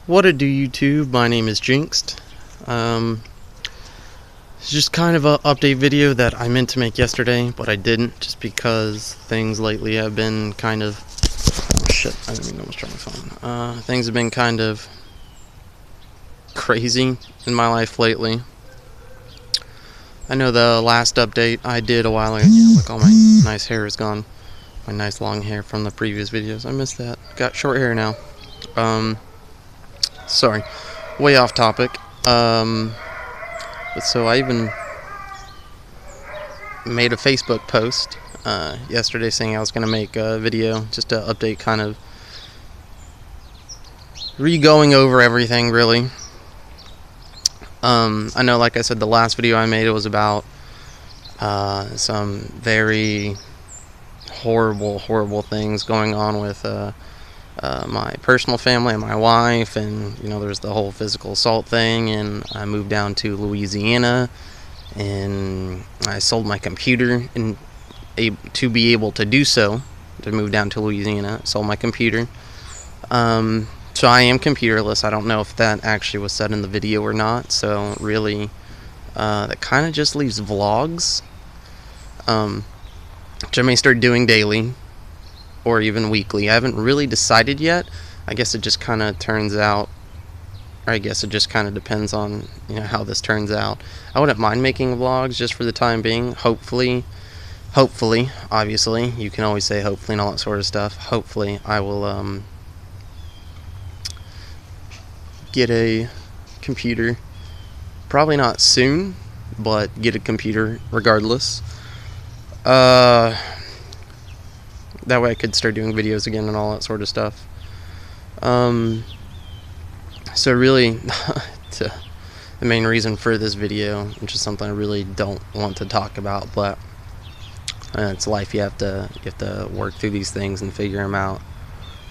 What a do, YouTube? My name is Jinxked. It's just kind of an update video that I meant to make yesterday, but I didn't, just because things lately have been kind of... Oh, shit, I didn't mean to almost try my phone. Things have been kind of crazy in my life lately. I know the last update I did a while ago. Yeah, look, all my nice hair is gone. My nice long hair from the previous videos. I missed that. Got short hair now. Sorry, way off topic. But so I even made a Facebook post yesterday saying I was going to make a video just to update, kind of re-going over everything, really. I know, like I said, the last video I made, it was about some very horrible things going on with my personal family and my wife, and there's the whole physical assault thing, and I moved down to Louisiana, and I sold my computer and to be able to do so, to move down to Louisiana. Sold my computer. So I am computerless. I don't know if that actually was said in the video or not, so really that kind of just leaves vlogs, which I may start doing daily or even weekly. I haven't really decided yet. I guess it just kind of turns out, or I guess it just kind of depends on how this turns out. I wouldn't mind making vlogs just for the time being. Hopefully, obviously, you can always say hopefully and all that sort of stuff. Hopefully I will get a computer. Probably not soon, but get a computer regardless. That way I could start doing videos again and all that sort of stuff. So really, the main reason for this video, which is something I really don't want to talk about, but it's life. You have to work through these things and figure them out.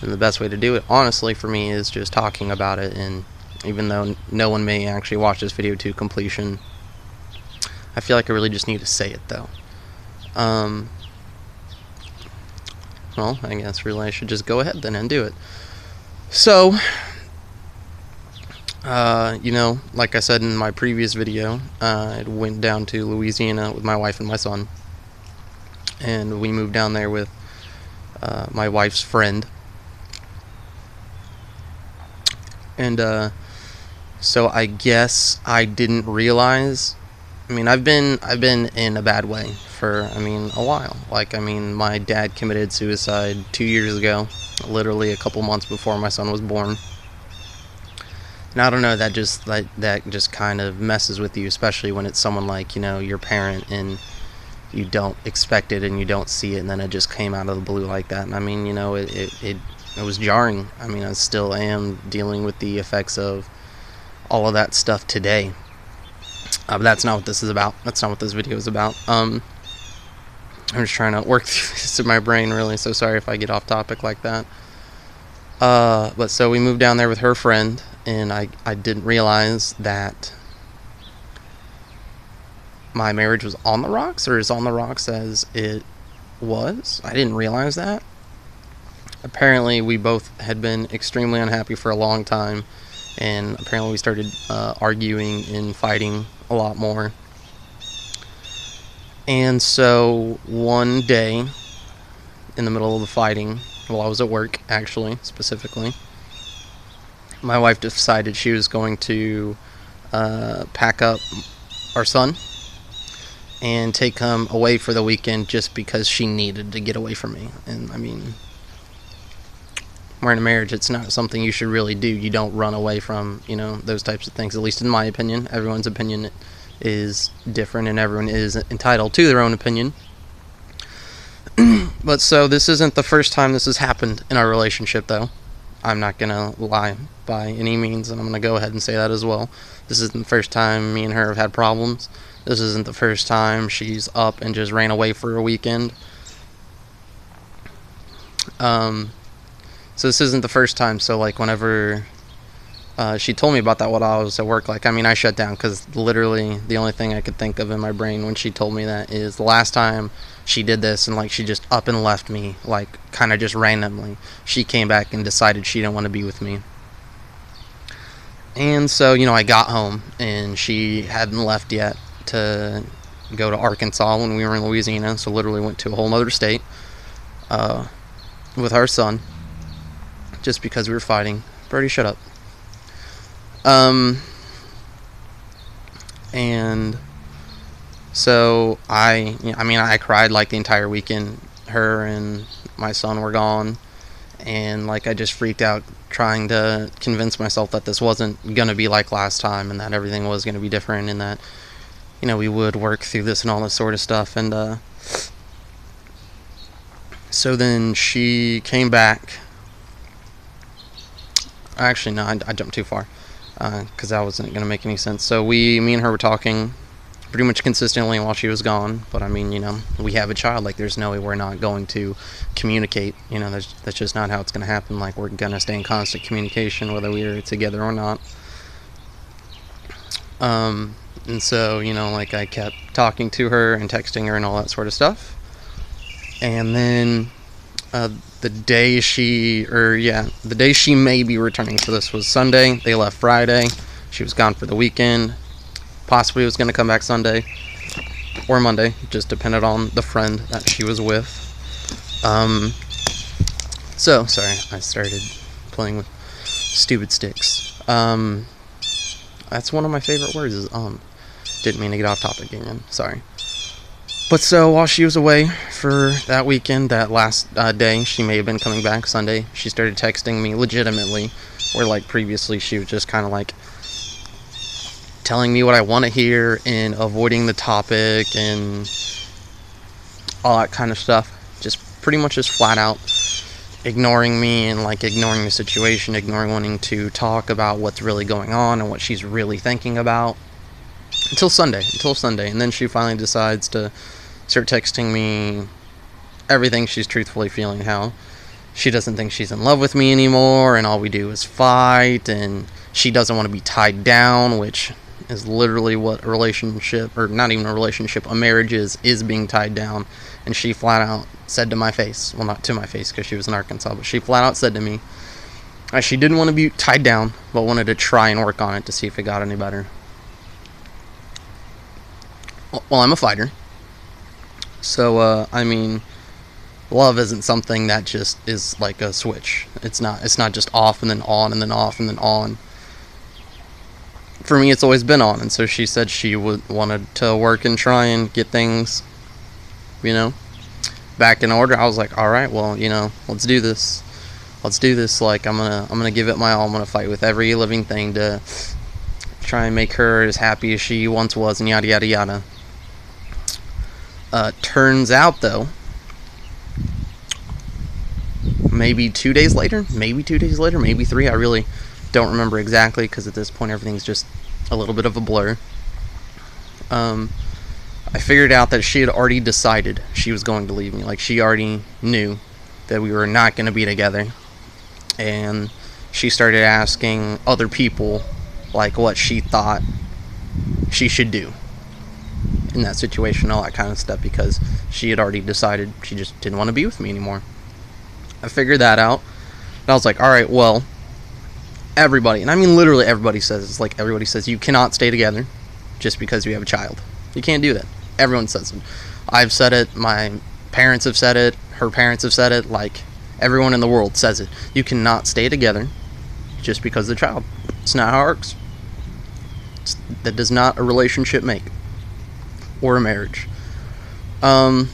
And the best way to do it, honestly, for me, is just talking about it. And even though no one may actually watch this video to completion, I feel like I really just need to say it, though. Well, I guess really I should just go ahead then and do it. So, like I said in my previous video, I went down to Louisiana with my wife and my son, and we moved down there with my wife's friend. And so I guess I didn't realize. I mean, I've been in a bad way for, a while. My dad committed suicide 2 years ago, literally a couple months before my son was born. And I don't know, that just kind of messes with you, especially when it's someone like, your parent, and you don't expect it and you don't see it, and then it just came out of the blue like that. And it was jarring. I still am dealing with the effects of all of that stuff today. But that's not what this is about. That's not what this video is about. I'm just trying to work through this in my brain, really, so sorry if I get off topic like that. But so we moved down there with her friend, and I didn't realize that my marriage was on the rocks, or as on the rocks as it was. I didn't realize that. Apparently, we both had been extremely unhappy for a long time, and apparently we started arguing and fighting a lot more. And so one day, in the middle of the fighting, while I was at work, actually, specifically, my wife decided she was going to pack up our son and take him away for the weekend, just because she needed to get away from me. And we're in a marriage. It's not something you should really do. You don't run away from, those types of things, at least in my opinion. Everyone's opinion is different, and everyone is entitled to their own opinion. But so this isn't the first time this has happened in our relationship, though. I'm not going to lie by any means, and I'm going to go ahead and say that as well. This isn't the first time me and her have had problems. This isn't the first time she's up and just ran away for a weekend. So this isn't the first time. So whenever she told me about that while I was at work, I shut down, because literally the only thing I could think of in my brain when she told me that is the last time she did this, and she just up and left me, kind of just randomly. She came back and decided she didn't want to be with me. And so, I got home, and she hadn't left yet to go to Arkansas when we were in Louisiana, so literally went to a whole other state with our son, just because we were fighting. Birdie, shut up. And so I cried like the entire weekend. Her and my son were gone, and like I just freaked out trying to convince myself that this wasn't gonna be like last time, and that everything was gonna be different, and that we would work through this and all this sort of stuff. And so then she came back. Actually, no, I jumped too far because that wasn't gonna make any sense. So me and her were talking pretty much consistently while she was gone. But I mean, we have a child. Like, there's no way we're not going to communicate. That's just not how it's going to happen. Like, we're going to stay in constant communication whether we're together or not. And so, like, I kept talking to her and texting her and all that sort of stuff. And then the day she may be returning, so this was Sunday, they left Friday, she was gone for the weekend. Possibly was going to come back Sunday or Monday, just depended on the friend that she was with. So, sorry, I started playing with stupid sticks. That's one of my favorite words is Didn't mean to get off topic again, sorry. But so, while she was away for that weekend, that last day, she may have been coming back Sunday, she started texting me legitimately, where like previously she was just kind of like telling me what I want to hear and avoiding the topic and all that kind of stuff. Just pretty much just flat out ignoring me and like ignoring the situation, ignoring wanting to talk about what's really going on and what she's really thinking about until Sunday. And then she finally decides to start texting me everything she's truthfully feeling, how she doesn't think she's in love with me anymore and all we do is fight, and she doesn't want to be tied down, which is literally what a relationship, or not even a relationship, a marriage is being tied down. And she flat out said to my face, well, not to my face because she was in Arkansas, but she flat out said to me she didn't want to be tied down, but wanted to try and work on it to see if it got any better. Well, I'm a fighter, so I mean, love isn't something that just is like a switch. It's not just off and then on and then off and then on. For me, it's always been on. And so she said she wanted to work and try and get things, back in order. I was like, all right, well, let's do this. Like, I'm gonna give it my all. I'm gonna fight with every living thing to try and make her as happy as she once was, and yada yada yada. Turns out though, maybe 2 days later, maybe 3. I really don't remember exactly because at this point everything's just a little bit of a blur. I figured out that she had already decided she was going to leave me. Like, she already knew that we were not going to be together, and she started asking other people like what she thought she should do in that situation, all that kind of stuff, because she had already decided she just didn't want to be with me anymore. I figured that out, and I was like, all right, well, everybody, and I mean literally everybody says you cannot stay together just because you have a child. You can't do that. Everyone says it. I've said it, my parents have said it, her parents have said it, like everyone in the world says it. You cannot stay together just because of the child. It's not how it works. That does not a relationship make, or a marriage. So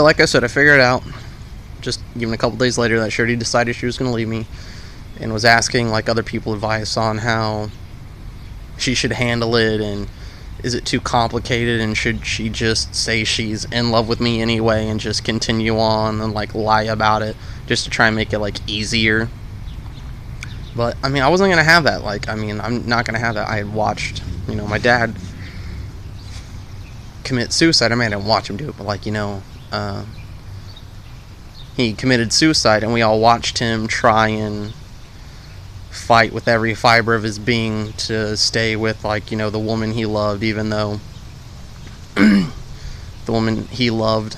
like I said, I figured it out just even a couple days later that she already decided she was going to leave me, and was asking like other people advice on how she should handle it, and is it too complicated, and should she just say she's in love with me anyway and just continue on and like lie about it just to try and make it like easier. But I mean, I wasn't gonna have that. Like, I mean, I'm not gonna have that. I had watched my dad commit suicide. I mean, I didn't watch him do it, but like he committed suicide, and we all watched him try and fight with every fiber of his being to stay with the woman he loved, even though the woman he loved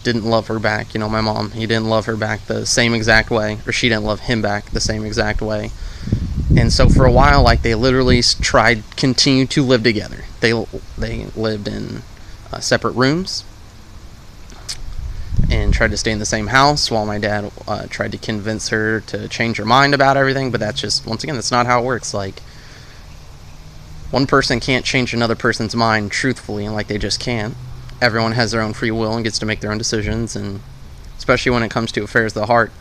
didn't love her back. My mom, he didn't love her back the same exact way, or she didn't love him back the same exact way. And so for a while, like, they literally tried continue to live together. They lived in separate rooms and tried to stay in the same house, while my dad tried to convince her to change her mind about everything. But that's just, once again, that's not how it works. Like, one person can't change another person's mind truthfully, and like, they just can't. Everyone has their own free will and gets to make their own decisions, and especially when it comes to affairs of the heart,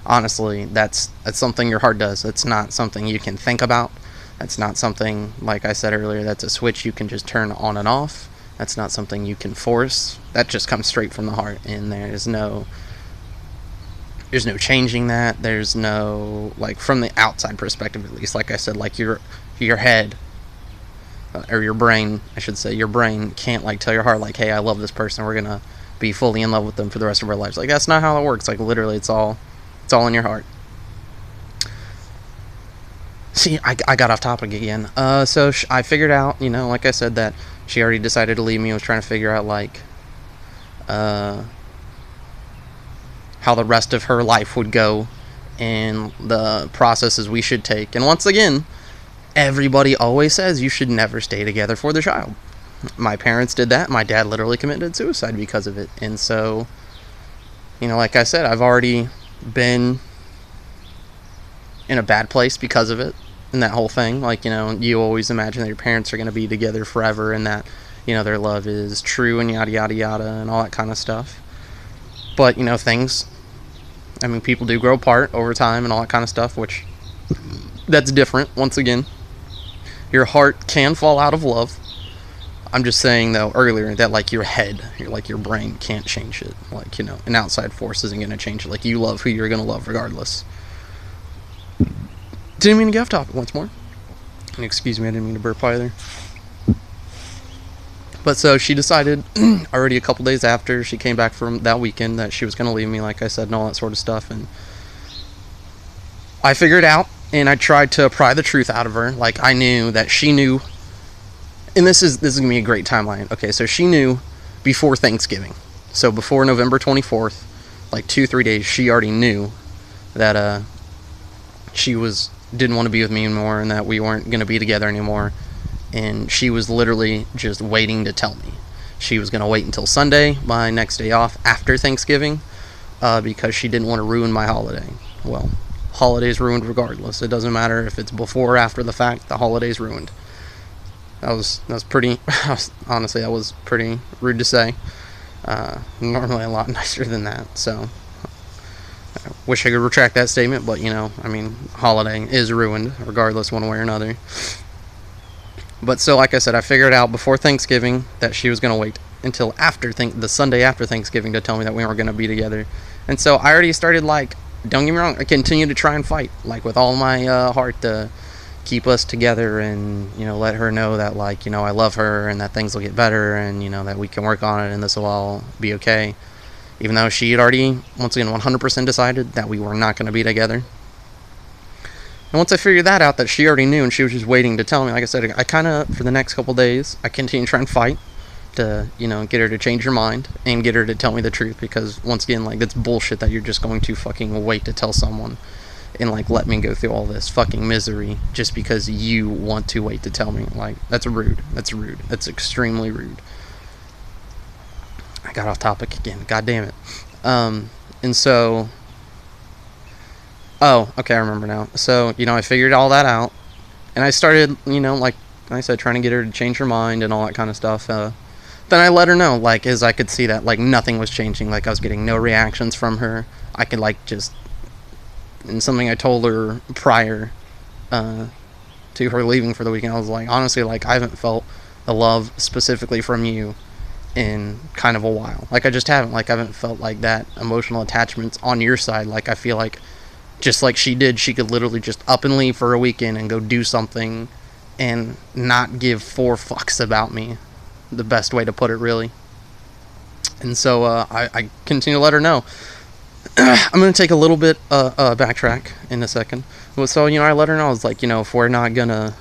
honestly, that's something your heart does. It's not something you can think about. That's not something, like I said earlier, that's a switch you can just turn on and off. That's not something you can force. That just comes straight from the heart, and there's no changing that. There's no, like, from the outside perspective at least, like I said, like, your head, or your brain, I should say, your brain can't, like, tell your heart, like, hey, I love this person, we're gonna be fully in love with them for the rest of our lives. Like, that's not how it works. Like, literally, it's all in your heart. See, I got off topic again. So I figured out, like I said, that she already decided to leave me. I was trying to figure out, like, how the rest of her life would go and the processes we should take. And once again, everybody always says you should never stay together for the child. My parents did that. My dad literally committed suicide because of it. And so, like I said, I've already been in a bad place because of it, and that whole thing. Like, you always imagine that your parents are going to be together forever, and that, their love is true, and yada yada yada, and all that kind of stuff. But, people do grow apart over time and all that kind of stuff, which, that's different. Once again, your heart can fall out of love. I'm just saying, though, earlier, that, like, your head, your brain can't change it. Like, an outside force isn't going to change it. Like, you love who you're going to love regardless. Didn't mean to get off topic once more. And excuse me, I didn't mean to burp either. But so she decided, already a couple days after she came back from that weekend, that she was going to leave me, like I said, and all that sort of stuff. And I figured out, and I tried to pry the truth out of her. Like, I knew that she knew. And this is going to be a great timeline. Okay, so she knew before Thanksgiving. So before November 24th, like 2-3 days, she already knew that she didn't want to be with me anymore, and that we weren't going to be together anymore. And she was literally just waiting to tell me. She was going to wait until Sunday, my next day off after Thanksgiving, because she didn't want to ruin my holiday. Well, holiday's ruined regardless. It doesn't matter if it's before or after the fact. The holiday's ruined. That was pretty, honestly, that was pretty rude to say. Normally a lot nicer than that, so I wish I could retract that statement, but, holiday is ruined, regardless, one way or another. But so, like I said, I figured out before Thanksgiving that she was going to wait until the Sunday after Thanksgiving to tell me that we weren't going to be together. And so I already started, like, don't get me wrong, I continue to try and fight, like, with all my heart to keep us together, and let her know that, like, I love her, and that things will get better, and that we can work on it, and this will all be okay, even though she had already, once again, 100% decided that we were not going to be together. And once I figured that out, that she already knew, and she was just waiting to tell me, like I said, I kind of, for the next couple days, I continued to try and fight to get her to change her mind and get her to tell me the truth, because once again, like, that's bullshit that you're just going to fucking wait to tell someone and, like, let me go through all this fucking misery just because you want to wait to tell me. Like, that's rude. That's extremely rude. I got off topic again. God damn it. And so, okay, I remember now. So, I figured all that out, and I started, like I said, trying to get her to change her mind and all that kind of stuff. Then I let her know, like, as I could see that, like, nothing was changing. Like, I was getting no reactions from her. I could, like, just, and something I told her prior to her leaving for the weekend, I was like, honestly, like, I haven't felt the love specifically from you in kind of a while. Like, I just haven't. Like, I haven't felt like that emotional attachments on your side. Like, I feel like, just like she did, she could literally just up and leave for a weekend and go do something and not give 4 fucks about me. The best way to put it, really. And so I continue to let her know. I'm going to take a little bit backtrack in a second. So, I let her know, I was like, if we're not going to,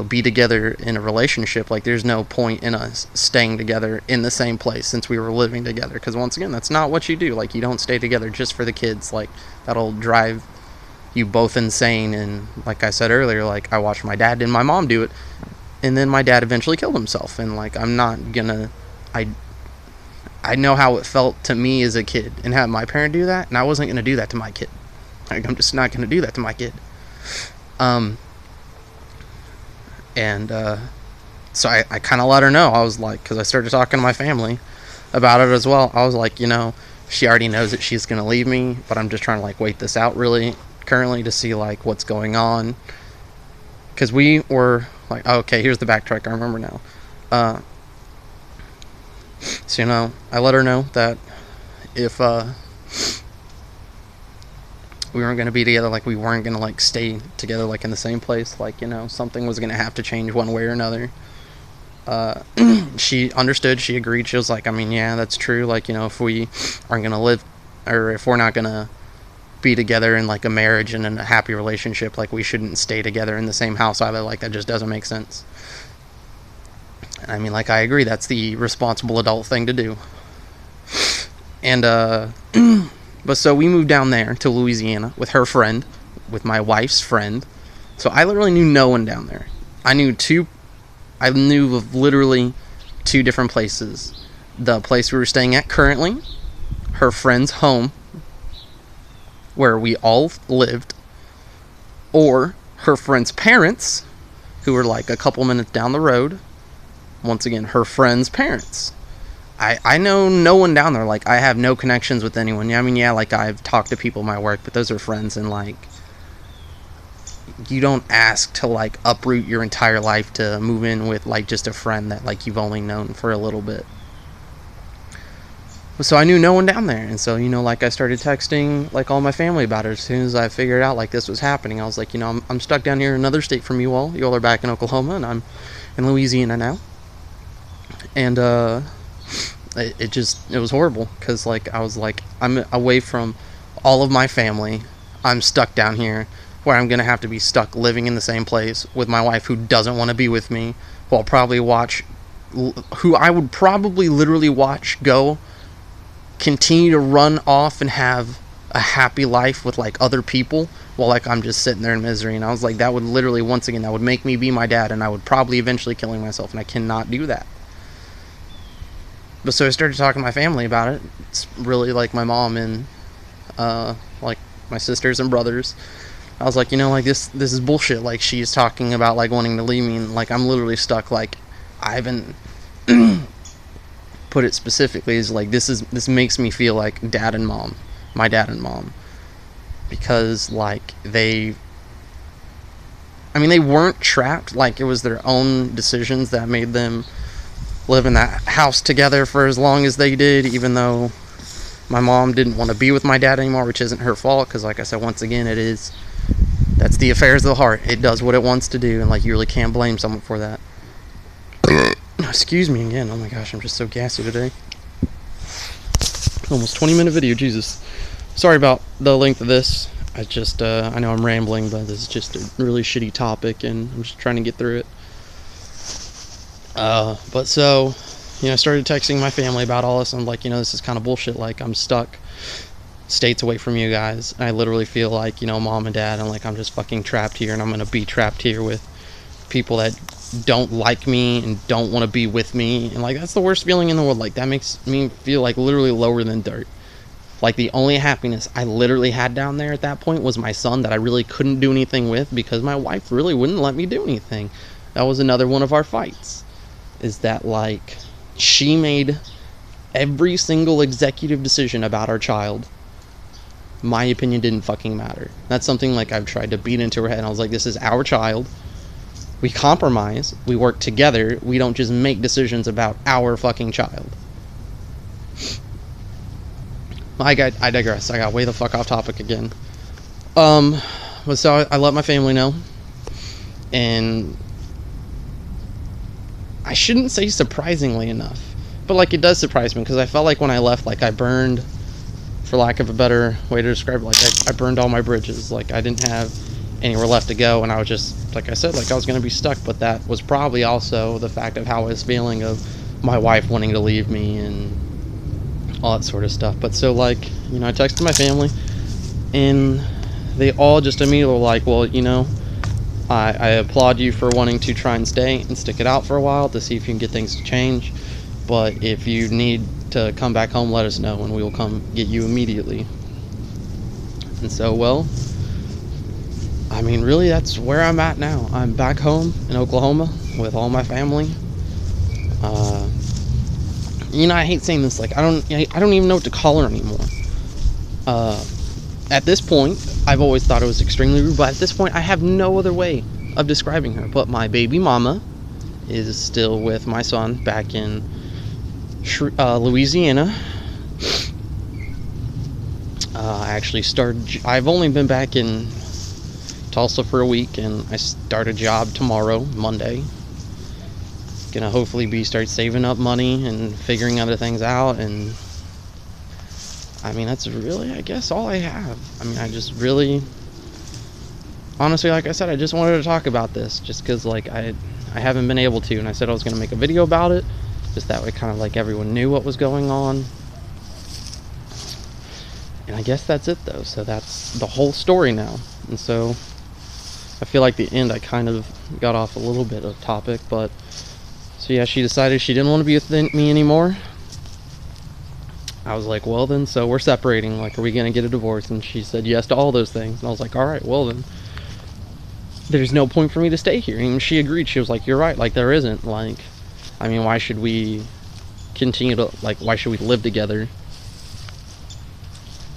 be together in a relationship, like, there's no point in us staying together in the same place since we were living together. Because, once again, that's not what you do. Like, you don't stay together just for the kids. Like, that'll drive you both insane. And like I said earlier, like I watched my dad and my mom do it, and then my dad eventually killed himself. And like I'm not gonna, I know how it felt to me as a kid and have my parent do that, and I wasn't gonna do that to my kid. Like I'm just not gonna do that to my kid. So I kind of let her know. I was like, because I started talking to my family about it as well. I was like, you know, she already knows that she's gonna leave me, but I'm just trying to like wait this out really currently to see like what's going on. Because we were like, oh, okay, here's the backtrack. I remember now. So, you know, I let her know that if we weren't going to be together, like we weren't going to like stay together like in the same place, like, you know, something was going to have to change one way or another. She understood, she agreed. She was like, I mean, yeah, that's true. Like, you know, if we aren't going to live, or if we're not going to be together in like a marriage and in a happy relationship, like we shouldn't stay together in the same house either. Like that just doesn't make sense. I mean, like, I agree, that's the responsible adult thing to do. And, but so we moved down there to Louisiana with her friend, with my wife's friend. So I literally knew no one down there. I knew of literally 2 different places. The place we were staying at currently, her friend's home, where we all lived, or her friend's parents, who were like a couple minutes down the road. Once again, her friend's parents. I know no one down there. Like, I have no connections with anyone. Yeah, I mean, yeah, like, I've talked to people in my work, but those are friends, and, like, you don't ask to, like, uproot your entire life to move in with, like, just a friend that, like, you've only known for a little bit. So I knew no one down there, and so, you know, like, I started texting, like, all my family about it. As soon as I figured out, like, this was happening, I was like, you know, I'm stuck down here in another state from you all. You all are back in Oklahoma, and I'm in Louisiana now. And it was horrible, because like I was like, I'm away from all of my family. I'm stuck down here where I'm gonna have to be stuck living in the same place with my wife, who doesn't want to be with me, who I would probably literally watch go continue to run off and have a happy life with like other people, while like I'm just sitting there in misery. And I was like, that would literally, once again, that would make me be my dad, and I would probably eventually killing myself, and I cannot do that. But so I started talking to my family about it. It's really like my mom and like my sisters and brothers. I was like, you know, like this is bullshit. Like, she's talking about like wanting to leave me, and like I'm literally stuck. Like, I haven't put it specifically as like this makes me feel like my dad and mom, because like they weren't trapped. Like, it was their own decisions that made them live in that house together for as long as they did, even though my mom didn't want to be with my dad anymore, which isn't her fault, because like I said, once again, that's the affairs of the heart. It does what it wants to do, and like you really can't blame someone for that. Excuse me again. Oh my gosh, I'm just so gassy today. Almost 20-minute video, Jesus. Sorry about the length of this. I know I'm rambling, but this is just a really shitty topic, and I'm just trying to get through it. But so, you know, I started texting my family about all this. I'm like, you know, this is kind of bullshit. Like, I'm stuck states away from you guys. I literally feel like, you know, mom and dad, and like I'm just fucking trapped here, and I'm gonna be trapped here with people that don't like me and don't want to be with me. And like, that's the worst feeling in the world. Like, that makes me feel like literally lower than dirt. Like, the only happiness I literally had down there at that point was my son, that I really couldn't do anything with because my wife really wouldn't let me do anything. That was another one of our fights, is that like she made every single executive decision about our child. My opinion didn't fucking matter. That's something like I've tried to beat into her head, and I was like, this is our child. We compromise, we work together, we don't just make decisions about our fucking child. I digress. I got way the fuck off topic again. But so I let my family know, and I shouldn't say surprisingly enough, but like it does surprise me, because I felt like when I left, like I burned, for lack of a better way to describe it, like I burned all my bridges. Like, I didn't have anywhere left to go, and I was just, like I said, like I was going to be stuck. But that was probably also the fact of how I was feeling, of my wife wanting to leave me and all that sort of stuff. But so, like, you know, I texted my family, and they all just immediately were like, well, you know, I applaud you for wanting to try and stay and stick it out for a while to see if you can get things to change. But if you need to come back home, let us know and we will come get you immediately. And so, well, I mean, really, that's where I'm at now. I'm back home in Oklahoma with all my family. You know, I hate saying this. Like, I don't even know what to call her anymore. At this point, I've always thought it was extremely rude, but at this point, I have no other way of describing her. But my baby mama is still with my son back in Louisiana. I've only been back in Tulsa for a week, and I start a job tomorrow, Monday. Gonna hopefully start saving up money and figuring other things out, and I mean, that's really, I guess, all I have. I mean, I just really, honestly, like I said, I just wanted to talk about this just because, like, I haven't been able to, and I said I was going to make a video about it, just that way kind of like everyone knew what was going on. And I guess that's it, though. So that's the whole story now. And so I feel like the end, I kind of got off a little bit of topic, but so yeah, she decided she didn't want to be with me anymore. I was like, well then, so we're separating, like, are we gonna get a divorce? And she said yes to all those things, and I was like, all right, well then, there's no point for me to stay here. And she agreed. She was like, you're right, like, there isn't, like, I mean, why should we continue to, like, why should we live together,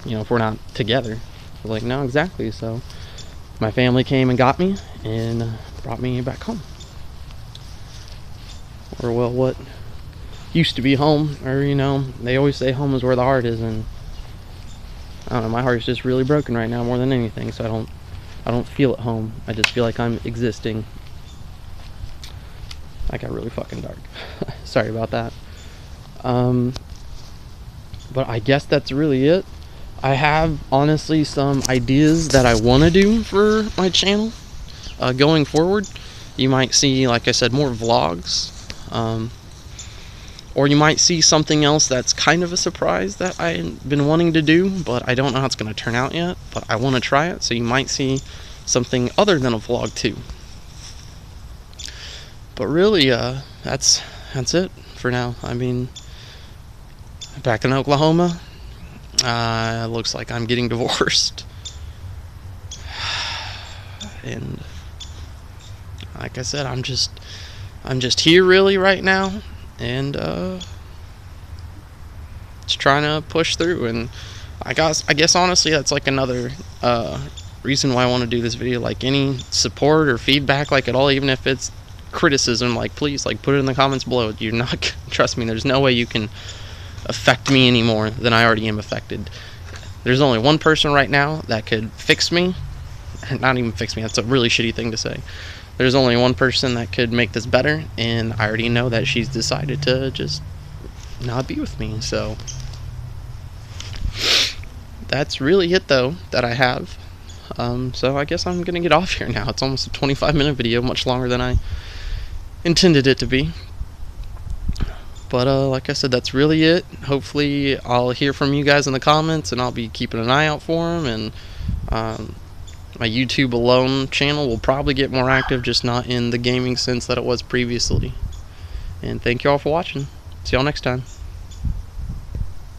you know, if we're not together? I was like, no, exactly. So my family came and got me and brought me back home, or well, what used to be home. Or, you know, they always say home is where the heart is, and I don't know, my heart's just really broken right now more than anything, so I don't feel at home. I just feel like I'm existing. I got really fucking dark. Sorry about that. But I guess that's really it. I have, honestly, some ideas that I want to do for my channel going forward. You might see, like I said, more vlogs. Or you might see something else that's kind of a surprise that I've been wanting to do, but I don't know how it's going to turn out yet, but I want to try it, so you might see something other than a vlog too. But really, that's it for now. I mean, back in Oklahoma, looks like I'm getting divorced. And like I said, I'm just here really right now, and just trying to push through. And I guess honestly, that's like another reason why I want to do this video. Like, any support or feedback, like at all, even if it's criticism, like, please, like, put it in the comments below. You're not, trust me, there's no way you can affect me any more than I already am affected. There's only one person right now that could fix me. Not even fix me, that's a really shitty thing to say. There's only one person that could make this better, and I already know that she's decided to just not be with me. So that's really it, though, that I have. So I guess I'm gonna get off here now. It's almost a 25-minute video, much longer than I intended it to be. But like I said, that's really it. Hopefully I'll hear from you guys in the comments, and I'll be keeping an eye out for them. And my YouTube alone channel will probably get more active, just not in the gaming sense that it was previously. And thank you all for watching. See y'all next time.